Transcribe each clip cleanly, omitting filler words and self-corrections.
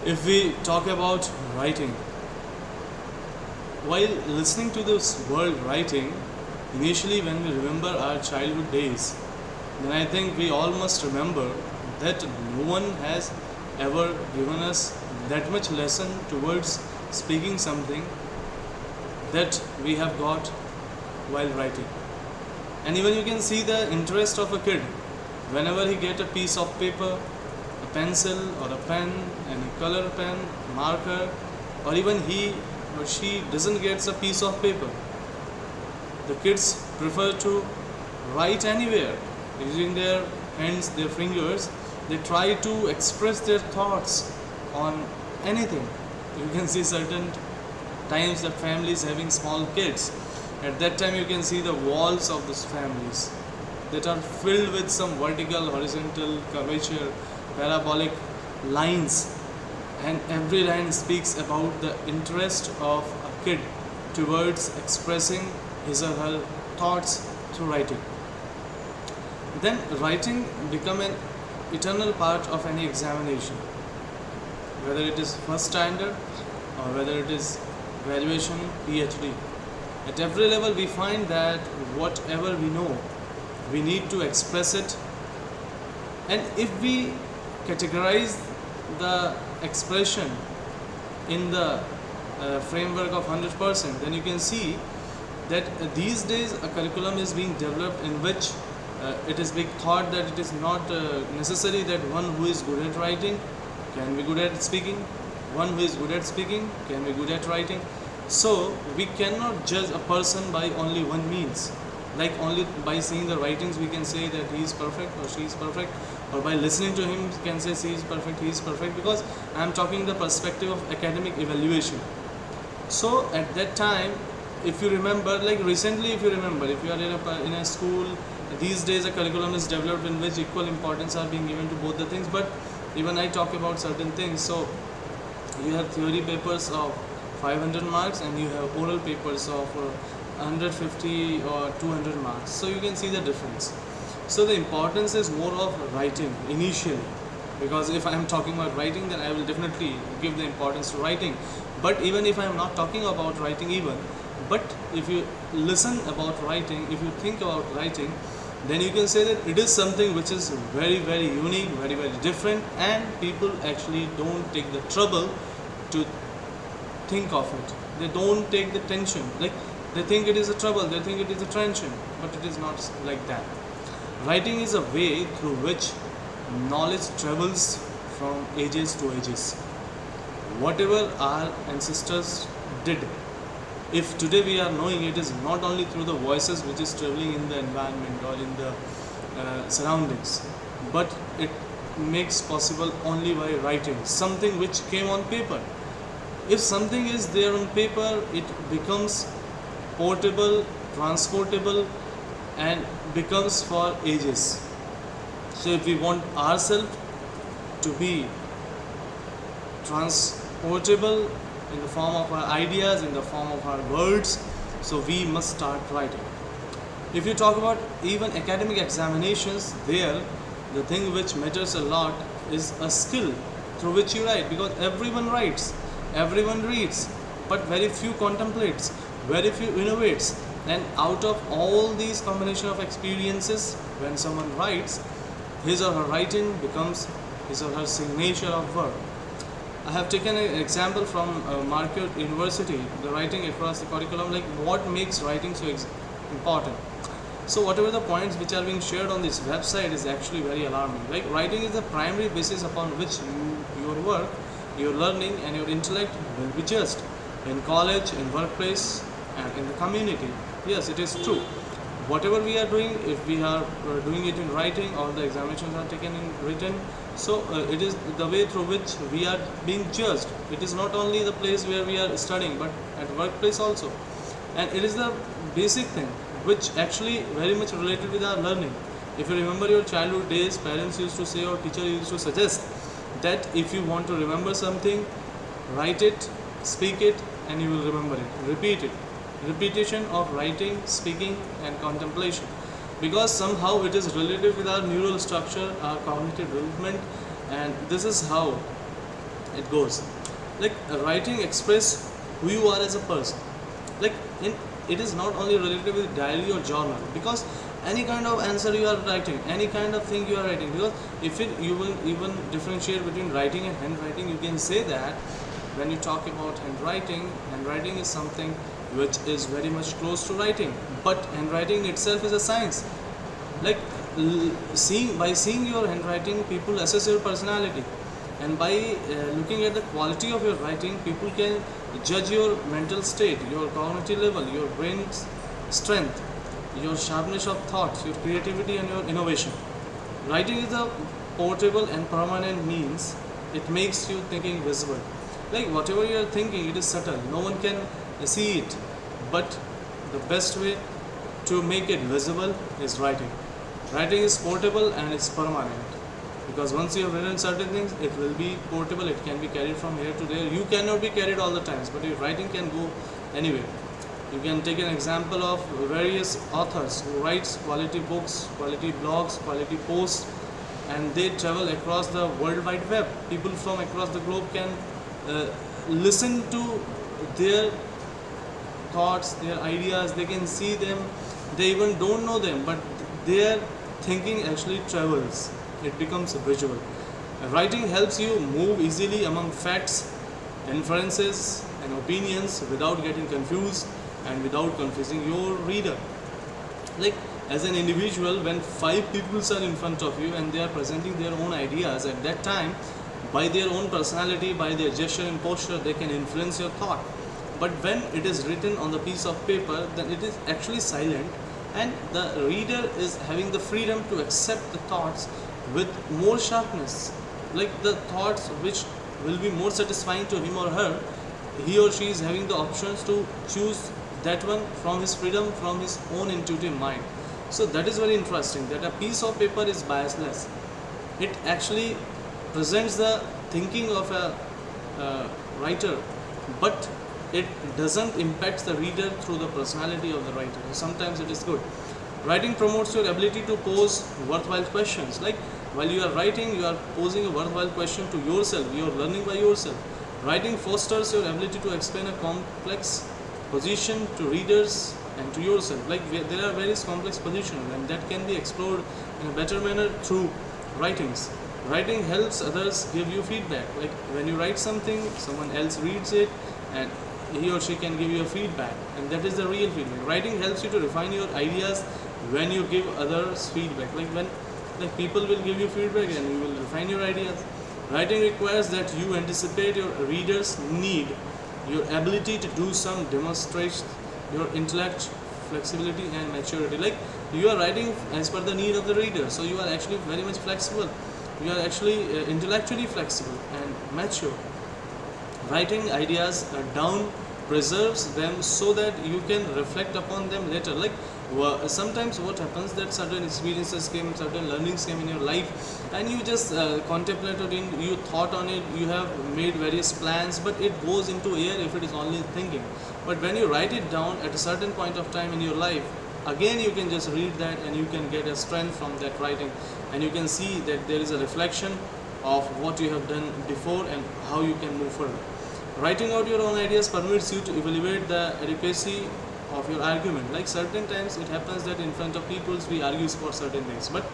If we talk about writing, while listening to this word writing, initially when we remember our childhood days, then I think we all must remember that no one has ever given us that much lesson towards speaking something that we have got while writing. And even you can see the interest of a kid whenever he get a piece of paper, a pencil or a pen, and a color pen, marker, or even he or she doesn't get a piece of paper. The kids prefer to write anywhere using their hands, their fingers. They try to express their thoughts on anything. You can see certain times that families having small kids. At that time you can see the walls of these families that are filled with some vertical, horizontal, curvature, parabolic lines, and every line speaks about the interest of a kid towards expressing his or her thoughts through writing. Then writing become an eternal part of any examination, whether it is first standard or whether it is graduation, PhD. At every level we find that whatever we know, we need to express it. And if we categorize the expression in the framework of 100%, then you can see that these days a curriculum is being developed in which it is being thought that it is not necessary that one who is good at writing can be good at speaking, one who is good at speaking can be good at writing. So we cannot judge a person by only one means. Like only by seeing the writings we can say that he is perfect or she is perfect, or by listening to him we can say she is perfect, he is perfect, because I am talking the perspective of academic evaluation. So at that time, if you remember, like recently if you remember, if you are in a school, these days a curriculum is developed in which equal importance are being given to both the things. But even I talk about certain things. So you have theory papers of 500 marks and you have oral papers of 150 or 200 marks. So you can see the difference. So the importance is more of writing initially, because if I am talking about writing, then I will definitely give the importance to writing. But even if I am not talking about writing even, but if you listen about writing, if you think about writing, then you can say that it is something which is very, very unique, very, very different, and people actually don't take the trouble to think of it. They don't take the tension. Like they think it is a trouble, they think it is a tension, but it is not like that. Writing is a way through which knowledge travels from ages to ages. Whatever our ancestors did, if today we are knowing, it is not only through the voices which is traveling in the environment or in the surroundings, but it makes possible only by writing something which came on paper. If something is there on paper, it becomes portable, transportable, and becomes for ages. So if we want ourselves to be transportable in the form of our ideas, in the form of our words, so we must start writing. If you talk about even academic examinations, there the thing which matters a lot is a skill through which you write, because everyone writes, everyone reads, but very few contemplates, very few innovates. And out of all these combination of experiences, when someone writes, his or her writing becomes his or her signature of work. I have taken an example from Marquette University, the writing across the curriculum, like what makes writing so important. So whatever the points which are being shared on this website is actually very alarming. Like writing is the primary basis upon which your work, your learning and your intellect will be judged in college, in workplace and in the community. Yes, it is true. Whatever we are doing, if we are doing it in writing or the examinations are taken in written, so it is the way through which we are being judged. It is not only the place where we are studying, but at workplace also. And it is the basic thing which actually very much related with our learning. If you remember your childhood days, parents used to say or teacher used to suggest that if you want to remember something, write it, speak it, and you will remember it. Repeat it. Repetition of writing, speaking and contemplation, because somehow it is related with our neural structure, our cognitive development, and this is how it goes. Like writing express who you are as a person. Like in it is not only related with diary or journal, because any kind of answer you are writing, any kind of thing you are writing, because if it you will even differentiate between writing and handwriting, you can say that when you talk about handwriting is something which is very much close to writing, but handwriting itself is a science. Like seeing your handwriting, people assess your personality, and by looking at the quality of your writing, people can judge your mental state, your cognitive level, your brain's strength, your sharpness of thoughts, your creativity, and your innovation. Writing is a portable and permanent means. It makes you thinking visible. Like whatever you are thinking, it is subtle, no one can see it, but the best way to make it visible is writing. Writing is portable and it's permanent, because once you have written certain things, it will be portable, it can be carried from here to there. You cannot be carried all the times, but your writing can go anywhere. You can take an example of various authors who writes quality books, quality blogs, quality posts, and they travel across the world wide web. People from across the globe can listen to their thoughts, their ideas, they can see them, they even don't know them, but their thinking actually travels, it becomes visual. Writing helps you move easily among facts, inferences, and opinions without getting confused and without confusing your reader. Like as an individual, when 5 people are in front of you and they are presenting their own ideas, at that time, by their own personality, by their gesture and posture, they can influence your thought. But when it is written on the piece of paper, then it is actually silent, and the reader is having the freedom to accept the thoughts with more sharpness. Like the thoughts which will be more satisfying to him or her, he or she is having the options to choose that one from his freedom, from his own intuitive mind. So that is very interesting, that a piece of paper is biasless. It actually presents the thinking of a writer, but it doesn't impact the reader through the personality of the writer. Sometimes it is good. Writing promotes your ability to pose worthwhile questions. Like while you are writing, you are posing a worthwhile question to yourself, you are learning by yourself. Writing fosters your ability to explain a complex position to readers and to yourself. Like there are various complex positions, and that can be explored in a better manner through writings. Writing helps others give you feedback. Like when you write something, someone else reads it, and he or she can give you a feedback, and that is the real feedback. Writing helps you to refine your ideas when you give others feedback. Like people will give you feedback and you will refine your ideas. Writing requires that you anticipate your reader's need, your ability to do some demonstrates your intellect, flexibility, and maturity. Like you are writing as per the need of the reader, so you are actually very much flexible. You are actually intellectually flexible and mature. Writing ideas down preserves them so that you can reflect upon them later. Like sometimes what happens, that certain experiences came, certain learnings came in your life, and you just contemplated in, you thought on it, you have made various plans, but it goes into air if it is only thinking. But when you write it down at a certain point of time in your life, again you can just read that and you can get a strength from that writing, and you can see that there is a reflection of what you have done before and how you can move further. Writing out your own ideas permits you to evaluate the adequacy of your argument. Like certain times it happens that in front of people we argue for certain things, but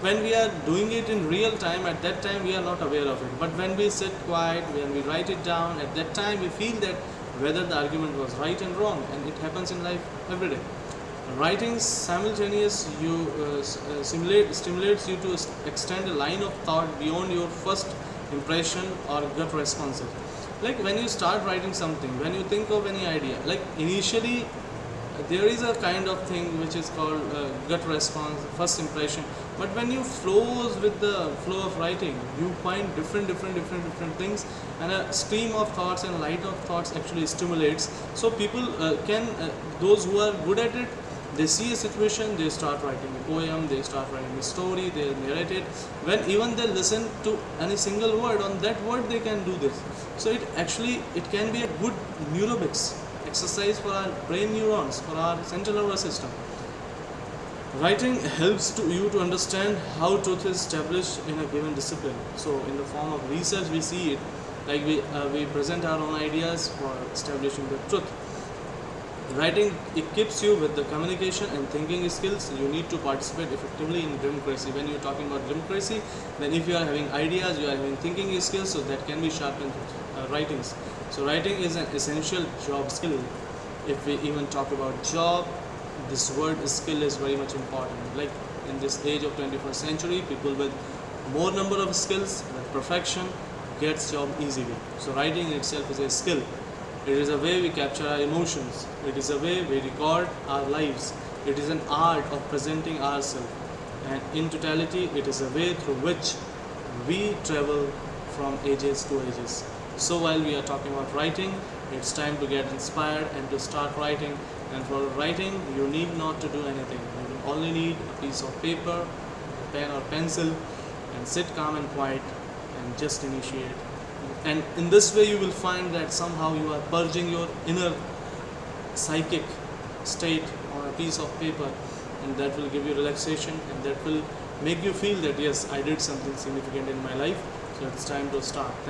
when we are doing it in real time, at that time we are not aware of it. But when we sit quiet, when we write it down, at that time we feel that whether the argument was right and wrong, and it happens in life every day. Writing simultaneous stimulates you to extend a line of thought beyond your first impression or gut responses. Like when you start writing something, when you think of any idea, like initially there is a kind of thing which is called gut response, first impression. But when you flows with the flow of writing, you find different things, and a stream of thoughts and light of thoughts actually stimulates. So people those who are good at it, they see a situation, they start writing a poem, they start writing a story, they narrate it. When even they listen to any single word, on that word they can do this. So it can be a good neurobics exercise for our brain neurons, for our central nervous system. Writing helps you to understand how truth is established in a given discipline. So in the form of research we see it, Like we present our own ideas for establishing the truth. Writing equips you with the communication and thinking skills. You need to participate effectively in democracy. When you're talking about democracy, then if you are having ideas, you are having thinking skills, so that can be sharpened with writings. So writing is an essential job skill. If we even talk about job, this word skill is very much important. Like in this age of 21st century, people with more number of skills, with perfection, gets job easily. So writing in itself is a skill. It is a way we capture our emotions. It is a way we record our lives. It is an art of presenting ourselves. And in totality, it is a way through which we travel from ages to ages. So while we are talking about writing, it's time to get inspired and to start writing. And for writing, you need not to do anything. You will only need a piece of paper, a pen or pencil, and sit calm and quiet and just initiate. And in this way you will find that somehow you are purging your inner psychic state on a piece of paper, and that will give you relaxation, and that will make you feel that yes, I did something significant in my life. So it's time to start. Thank